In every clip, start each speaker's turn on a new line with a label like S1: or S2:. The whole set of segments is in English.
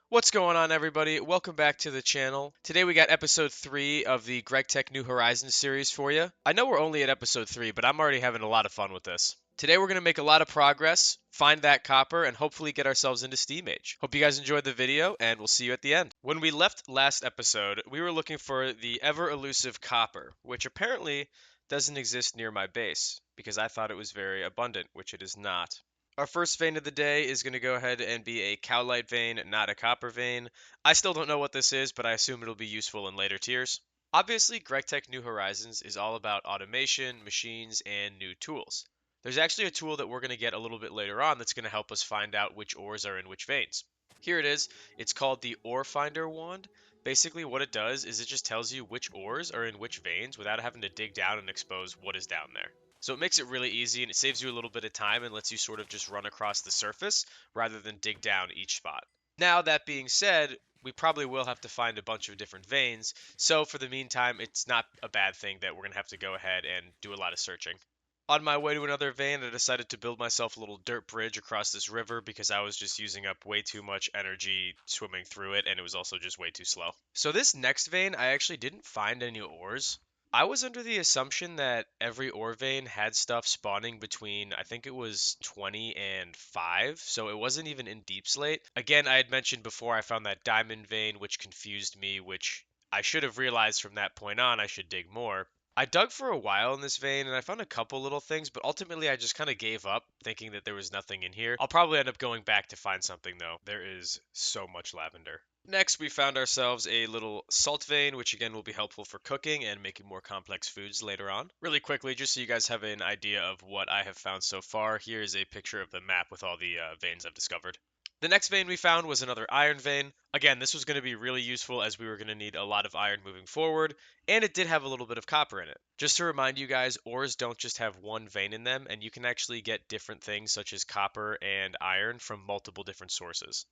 S1: What's going on, everybody? Welcome back to the channel. Today we got episode 3 of the Gregtech New Horizons series for you. I know we're only at episode 3, but I'm already having a lot of fun with this. Today we're going to make a lot of progress, find that copper, and hopefully get ourselves into Steam Age. Hope you guys enjoyed the video, and we'll see you at the end. When we left last episode, we were looking for the ever-elusive copper, which apparently doesn't exist near my base, because I thought it was very abundant, which it is not. Our first vein of the day is going to go ahead and be a cowlight vein, not a copper vein. I still don't know what this is, but I assume it'll be useful in later tiers. Obviously, Gregtech New Horizons is all about automation, machines, and new tools. There's actually a tool that we're going to get a little bit later on that's going to help us find out which ores are in which veins. Here it is. It's called the Ore Finder Wand. Basically, what it does is it just tells you which ores are in which veins without having to dig down and expose what is down there. So it makes it really easy and it saves you a little bit of time and lets you sort of just run across the surface rather than dig down each spot. Now, that being said, we probably will have to find a bunch of different veins. So for the meantime, it's not a bad thing that we're going to have to go ahead and do a lot of searching. On my way to another vein, I decided to build myself a little dirt bridge across this river because I was just using up way too much energy swimming through it and it was also just way too slow. So this next vein, I actually didn't find any ores. I was under the assumption that every ore vein had stuff spawning between, I think it was 20 and 5, so it wasn't even in deep slate. Again, I had mentioned before I found that diamond vein, which confused me, which I should have realized from that point on I should dig more. I dug for a while in this vein and I found a couple little things, but ultimately I just kind of gave up thinking that there was nothing in here. I'll probably end up going back to find something though. There is so much lavender. Next, we found ourselves a little salt vein, which again will be helpful for cooking and making more complex foods later on. Really quickly, just so you guys have an idea of what I have found so far, here is a picture of the map with all the veins I've discovered. The next vein we found was another iron vein. Again, this was going to be really useful as we were going to need a lot of iron moving forward, and it did have a little bit of copper in it. Just to remind you guys, ores don't just have one vein in them, and you can actually get different things such as copper and iron from multiple different sources.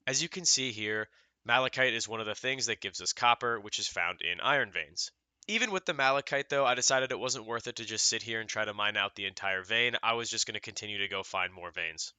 S1: As you can see here, malachite is one of the things that gives us copper, which is found in iron veins. Even with the malachite though, I decided it wasn't worth it to just sit here and try to mine out the entire vein. I was just going to continue to go find more veins.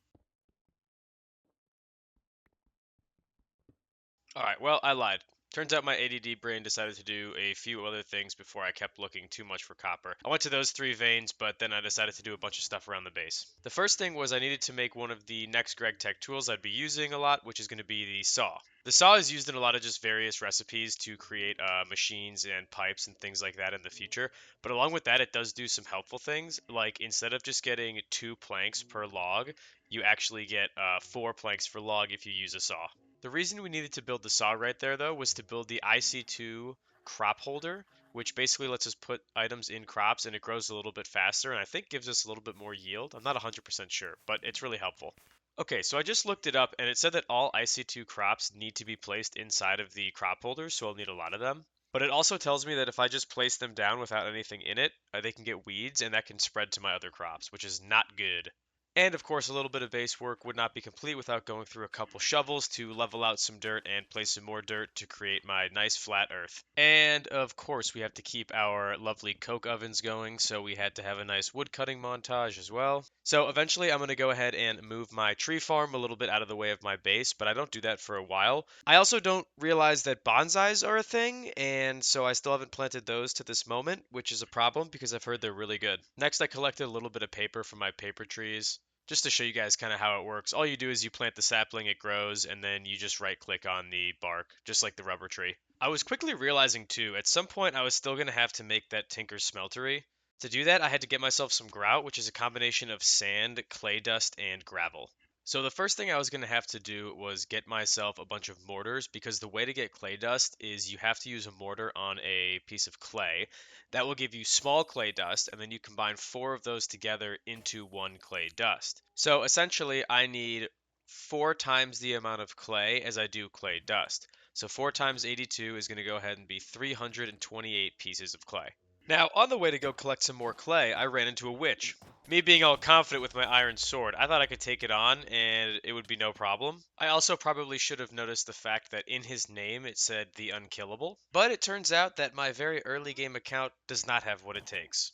S1: Alright, well, I lied. Turns out my ADD brain decided to do a few other things before I kept looking too much for copper. I went to those 3 veins, but then I decided to do a bunch of stuff around the base. The first thing was I needed to make one of the next Gregtech tools I'd be using a lot, which is going to be the saw. The saw is used in a lot of just various recipes to create machines and pipes and things like that in the future. But along with that, it does do some helpful things. Like instead of just getting 2 planks per log, you actually get 4 planks per log if you use a saw. The reason we needed to build the saw right there, though, was to build the IC2 crop holder, which basically lets us put items in crops and it grows a little bit faster and I think gives us a little bit more yield. I'm not 100% sure, but it's really helpful. Okay, so I just looked it up and it said that all IC2 crops need to be placed inside of the crop holders, so I'll need a lot of them. But it also tells me that if I just place them down without anything in it, they can get weeds and that can spread to my other crops, which is not good. And of course, a little bit of base work would not be complete without going through a couple shovels to level out some dirt and place some more dirt to create my nice flat earth. And of course, we have to keep our lovely coke ovens going, so we had to have a nice wood cutting montage as well. So eventually, I'm going to go ahead and move my tree farm a little bit out of the way of my base, but I don't do that for a while. I also don't realize that bonsais are a thing, and so I still haven't planted those to this moment, which is a problem because I've heard they're really good. Next, I collected a little bit of paper from my paper trees just to show you guys kind of how it works. All you do is you plant the sapling, it grows, and then you just right click on the bark, just like the rubber tree. I was quickly realizing too, at some point I was still going to have to make that Tinker's Smeltery. To do that, I had to get myself some grout, which is a combination of sand, clay dust, and gravel. So the first thing I was going to have to do was get myself a bunch of mortars because the way to get clay dust is you have to use a mortar on a piece of clay. That will give you small clay dust, and then you combine 4 of those together into one clay dust. So essentially, I need 4 times the amount of clay as I do clay dust. So 4 times 82 is going to go ahead and be 328 pieces of clay. Now, on the way to go collect some more clay, I ran into a witch. Me being all confident with my iron sword, I thought I could take it on and it would be no problem. I also probably should have noticed the fact that in his name it said the unkillable, but it turns out that my very early game account does not have what it takes.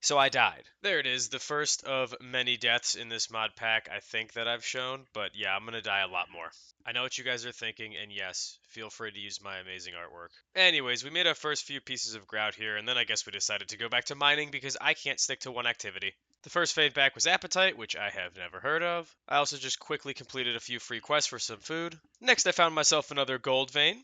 S1: So I died. There it is, the first of many deaths in this mod pack I think that I've shown, but yeah, I'm gonna die a lot more. I know what you guys are thinking, and yes, feel free to use my amazing artwork. Anyways, we made our first few pieces of grout here, and then I guess we decided to go back to mining because I can't stick to one activity. The first fade back was Appetite, which I have never heard of. I also just quickly completed a few free quests for some food. Next, I found myself another gold vein,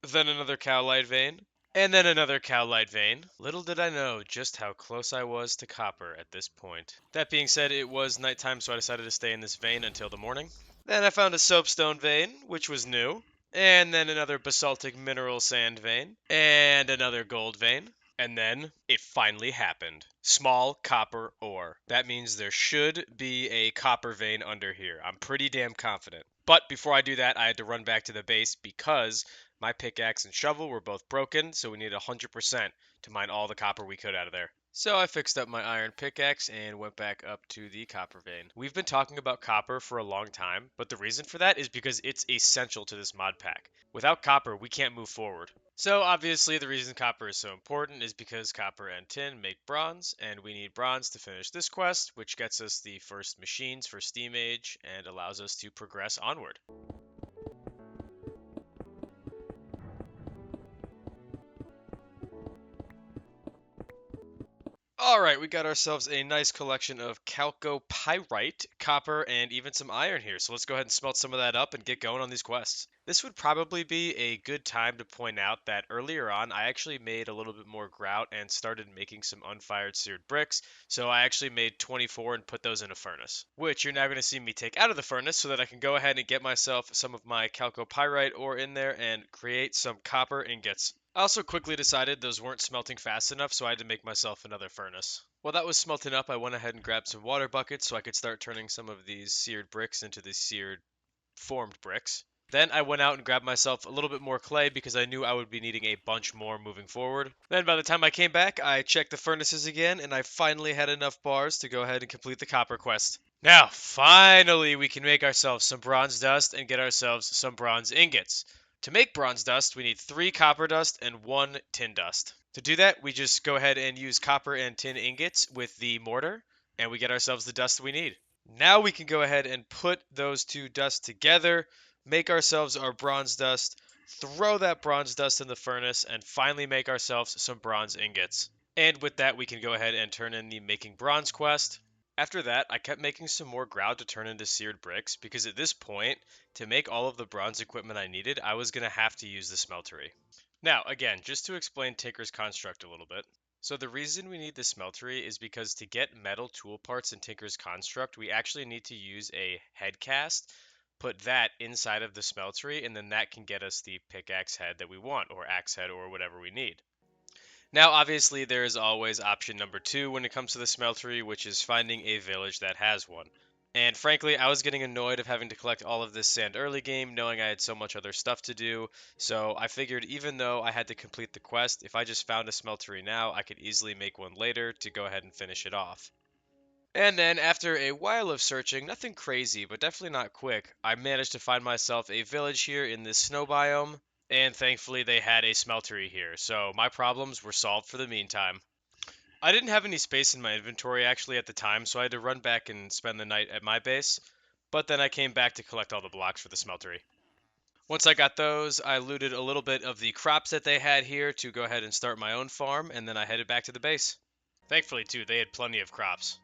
S1: then another cowlight vein, and then another cowlight vein. Little did I know just how close I was to copper at this point. That being said, it was nighttime, so I decided to stay in this vein until the morning. Then I found a soapstone vein, which was new, and then another basaltic mineral sand vein, and another gold vein. And then it finally happened. Small copper ore. That means there should be a copper vein under here. I'm pretty damn confident. But before I do that, I had to run back to the base because my pickaxe and shovel were both broken, so we needed 100% to mine all the copper we could out of there. So I fixed up my iron pickaxe and went back up to the copper vein. We've been talking about copper for a long time, but the reason for that is because it's essential to this mod pack. Without copper, we can't move forward. So obviously the reason copper is so important is because copper and tin make bronze, and we need bronze to finish this quest, which gets us the first machines for Steam Age and allows us to progress onward. Alright, we got ourselves a nice collection of chalcopyrite, copper, and even some iron here. So let's go ahead and smelt some of that up and get going on these quests. This would probably be a good time to point out that earlier on I actually made a little bit more grout and started making some unfired seared bricks. So I actually made 24 and put those in a furnace, which you're now going to see me take out of the furnace so that I can go ahead and get myself some of my chalcopyrite ore in there and create some copper ingots. I also quickly decided those weren't smelting fast enough, so I had to make myself another furnace. While that was smelting up, I went ahead and grabbed some water buckets so I could start turning some of these seared bricks into the seared formed bricks. Then I went out and grabbed myself a little bit more clay because I knew I would be needing a bunch more moving forward. Then by the time I came back, I checked the furnaces again and I finally had enough bars to go ahead and complete the copper quest. Now, finally, we can make ourselves some bronze dust and get ourselves some bronze ingots. To make bronze dust, we need 3 copper dust and 1 tin dust. To do that, we just go ahead and use copper and tin ingots with the mortar, and we get ourselves the dust we need. Now we can go ahead and put those 2 dusts together, make ourselves our bronze dust, throw that bronze dust in the furnace, and finally make ourselves some bronze ingots. And with that, we can go ahead and turn in the making bronze quest. After that, I kept making some more grout to turn into seared bricks because at this point, to make all of the bronze equipment I needed, I was going to have to use the smeltery. Now, again, just to explain Tinker's construct a little bit. So the reason we need the smeltery is because to get metal tool parts in Tinker's construct, we actually need to use a head cast, put that inside of the smeltery, and then that can get us the pickaxe head that we want, or axe head, or whatever we need. Now, obviously, there is always option number 2 when it comes to the smeltery, which is finding a village that has one. And frankly, I was getting annoyed of having to collect all of this sand early game, knowing I had so much other stuff to do, so I figured even though I had to complete the quest, if I just found a smeltery now, I could easily make one later to go ahead and finish it off. And then, after a while of searching, nothing crazy, but definitely not quick, I managed to find myself a village here in this snow biome, and thankfully they had a smeltery here, so my problems were solved for the meantime. I didn't have any space in my inventory actually at the time, so I had to run back and spend the night at my base, but then I came back to collect all the blocks for the smeltery. Once I got those, I looted a little bit of the crops that they had here to go ahead and start my own farm, and then I headed back to the base. Thankfully, too, they had plenty of crops.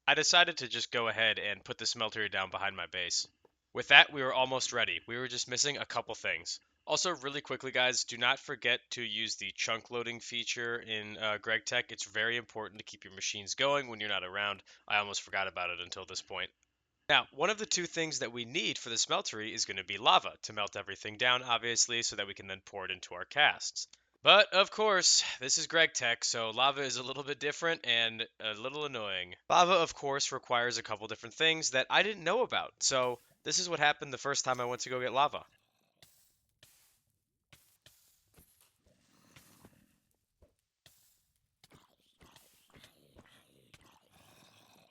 S1: I decided to just go ahead and put the smeltery down behind my base. With that, we were almost ready. We were just missing a couple things. Also, really quickly, guys, do not forget to use the chunk loading feature in Gregtech. It's very important to keep your machines going when you're not around. I almost forgot about it until this point. Now, one of the 2 things that we need for the smeltery is going to be lava to melt everything down, obviously, so that we can then pour it into our casts. But, of course, this is Gregtech, so lava is a little bit different and a little annoying. Lava, of course, requires a couple different things that I didn't know about, so this is what happened the first time I went to go get lava.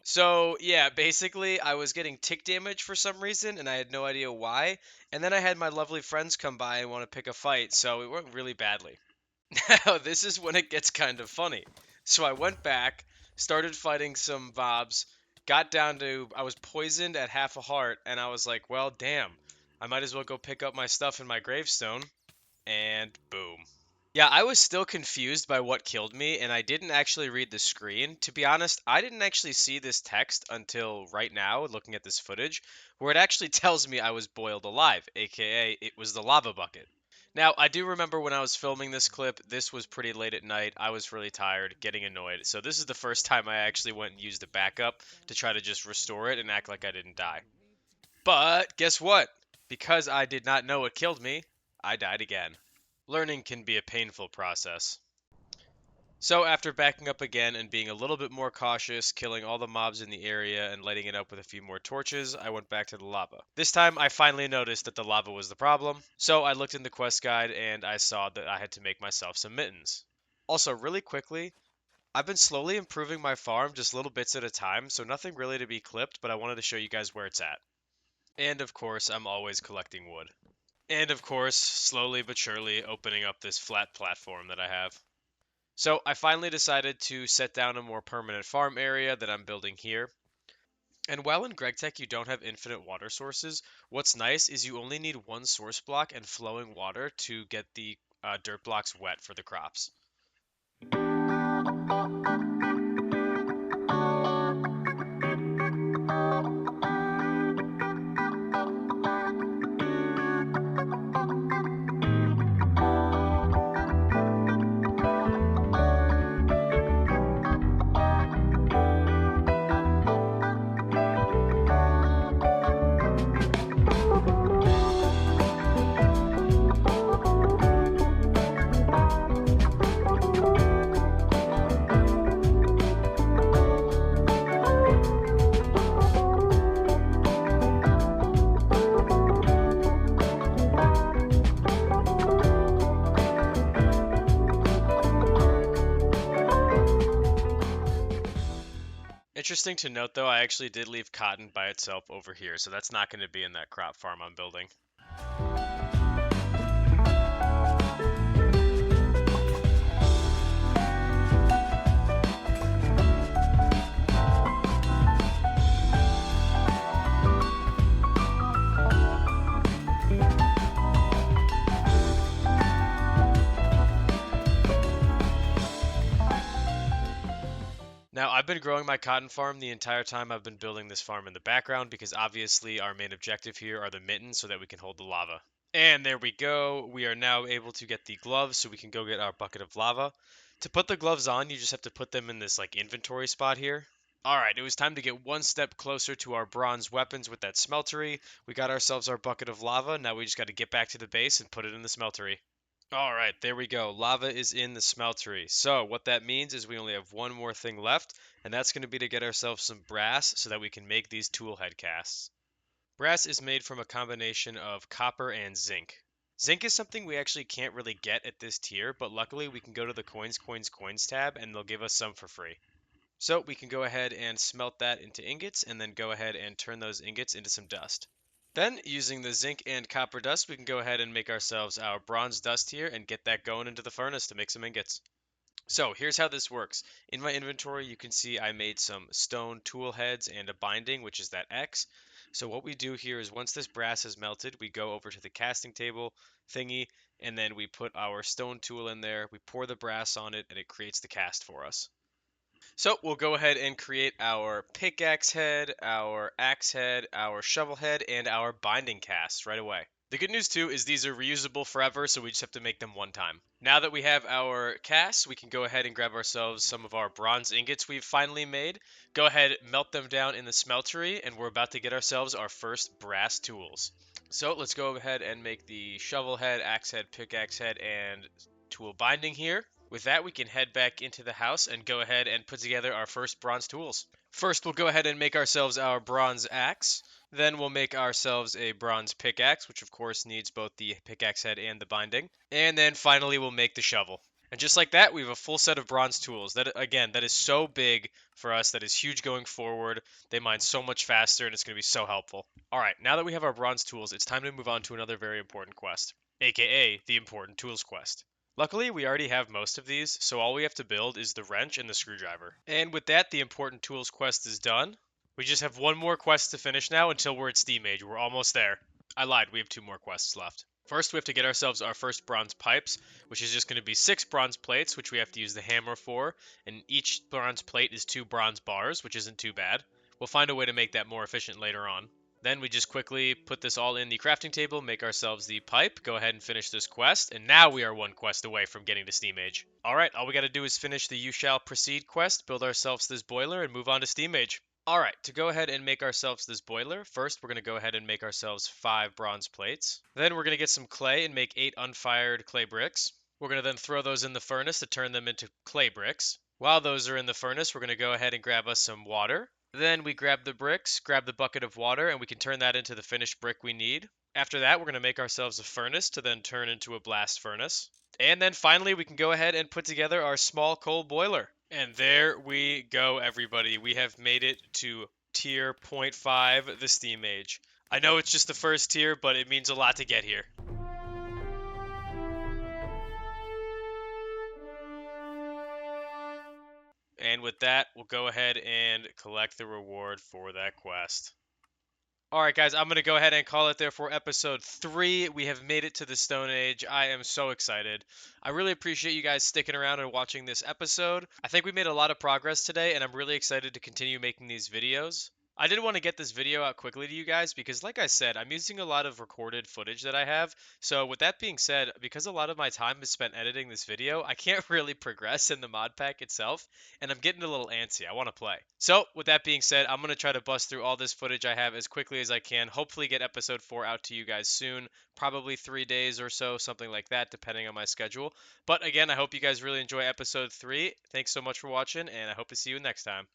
S1: So, yeah, basically, I was getting tick damage for some reason, and I had no idea why. And then I had my lovely friends come by and want to pick a fight, so it went really badly. Now, this is when it gets kind of funny. So I went back, Started fighting some mobs, got down to I was poisoned at half a heart, and I was like, well, damn, I might as well go pick up my stuff in my gravestone, and boom. Yeah, I was still confused by what killed me, and I didn't actually read the screen. To be honest, I didn't actually see this text until right now, looking at this footage, where it actually tells me I was boiled alive, aka it was the lava bucket. Now, I do remember when I was filming this clip, this was pretty late at night. I was really tired, getting annoyed. So this is the first time I actually went and used a backup to try to just restore it and act like I didn't die. But guess what? Because I did not know what killed me, I died again. Learning can be a painful process. So after backing up again and being a little bit more cautious, killing all the mobs in the area and lighting it up with a few more torches, I went back to the lava. This time I finally noticed that the lava was the problem, so I looked in the quest guide and I saw that I had to make myself some mittens. Also, really quickly, I've been slowly improving my farm just little bits at a time, so nothing really to be clipped, but I wanted to show you guys where it's at. And of course, I'm always collecting wood. And of course, slowly but surely opening up this flat platform that I have. So I finally decided to set down a more permanent farm area that I'm building here. And while in Gregtech you don't have infinite water sources, what's nice is you only need one source block and flowing water to get the dirt blocks wet for the crops. Interesting to note though, I actually did leave cotton by itself over here, so that's not going to be in that crop farm I'm building. Now, I've been growing my cotton farm the entire time I've been building this farm in the background because obviously our main objective here are the mittens so that we can hold the lava. And there we go. We are now able to get the gloves so we can go get our bucket of lava. To put the gloves on, you just have to put them in this like inventory spot here. Alright, it was time to get one step closer to our bronze weapons with that smeltery. We got ourselves our bucket of lava. Now we just got to get back to the base and put it in the smeltery. All right, there we go. Lava is in the smeltery. So what that means is we only have one more thing left, and that's going to be to get ourselves some brass so that we can make these tool head casts. Brass is made from a combination of copper and zinc. Zinc is something we actually can't really get at this tier, but luckily we can go to the coins tab and they'll give us some for free. So we can go ahead and smelt that into ingots and then go ahead and turn those ingots into some dust. Then, using the zinc and copper dust, we can go ahead and make ourselves our bronze dust here and get that going into the furnace to make some ingots. So, here's how this works. In my inventory, you can see I made some stone tool heads and a binding, which is that X. So what we do here is once this brass is melted, we go over to the casting table thingy, and then we put our stone tool in there, we pour the brass on it, and it creates the cast for us. So we'll go ahead and create our pickaxe head, our axe head, our shovel head, and our binding casts right away. The good news too is these are reusable forever, so we just have to make them one time. Now that we have our casts, we can go ahead and grab ourselves some of our bronze ingots we've finally made. Go ahead, melt them down in the smeltery, and we're about to get ourselves our first brass tools. So let's go ahead and make the shovel head, axe head, pickaxe head, and tool binding here. With that, we can head back into the house and go ahead and put together our first bronze tools. First, we'll go ahead and make ourselves our bronze axe. Then we'll make ourselves a bronze pickaxe, which of course needs both the pickaxe head and the binding. And then finally, we'll make the shovel. And just like that, we have a full set of bronze tools. That again, that is so big for us. That is huge going forward. They mine so much faster, and it's going to be so helpful. All right, now that we have our bronze tools, it's time to move on to another very important quest, aka the important tools quest. Luckily, we already have most of these, so all we have to build is the wrench and the screwdriver. And with that, the important tools quest is done. We just have one more quest to finish now until we're at Steam Age. We're almost there. I lied, we have two more quests left. First, we have to get ourselves our first bronze pipes, which is just going to be 6 bronze plates, which we have to use the hammer for, and each bronze plate is 2 bronze bars, which isn't too bad. We'll find a way to make that more efficient later on. Then we just quickly put this all in the crafting table, make ourselves the pipe, go ahead and finish this quest, and now we are one quest away from getting to Steam Age. Alright, all we gotta do is finish the You Shall Proceed quest, build ourselves this boiler, and move on to Steam Age. Alright, to go ahead and make ourselves this boiler, first we're going to go ahead and make ourselves 5 bronze plates. Then we're going to get some clay and make 8 unfired clay bricks. We're going to then throw those in the furnace to turn them into clay bricks. While those are in the furnace, we're going to go ahead and grab us some water. Then we grab the bricks, grab the bucket of water, and we can turn that into the finished brick we need. After that, we're going to make ourselves a furnace to then turn into a blast furnace. And then finally, we can go ahead and put together our small coal boiler. And there we go, everybody. We have made it to tier point 0.5, the Steam Age. I know it's just the first tier, but it means a lot to get here. And with that, we'll go ahead and collect the reward for that quest. Alright guys, I'm going to go ahead and call it there for episode 3. We have made it to the Stone Age. I am so excited. I really appreciate you guys sticking around and watching this episode. I think we made a lot of progress today, and I'm really excited to continue making these videos. I did want to get this video out quickly to you guys because, like I said, I'm using a lot of recorded footage that I have. So with that being said, because a lot of my time is spent editing this video, I can't really progress in the mod pack itself, and I'm getting a little antsy. I want to play. So with that being said, I'm going to try to bust through all this footage I have as quickly as I can. Hopefully get episode 4 out to you guys soon. Probably 3 days or so, something like that, depending on my schedule. But again, I hope you guys really enjoy episode 3. Thanks so much for watching, and I hope to see you next time.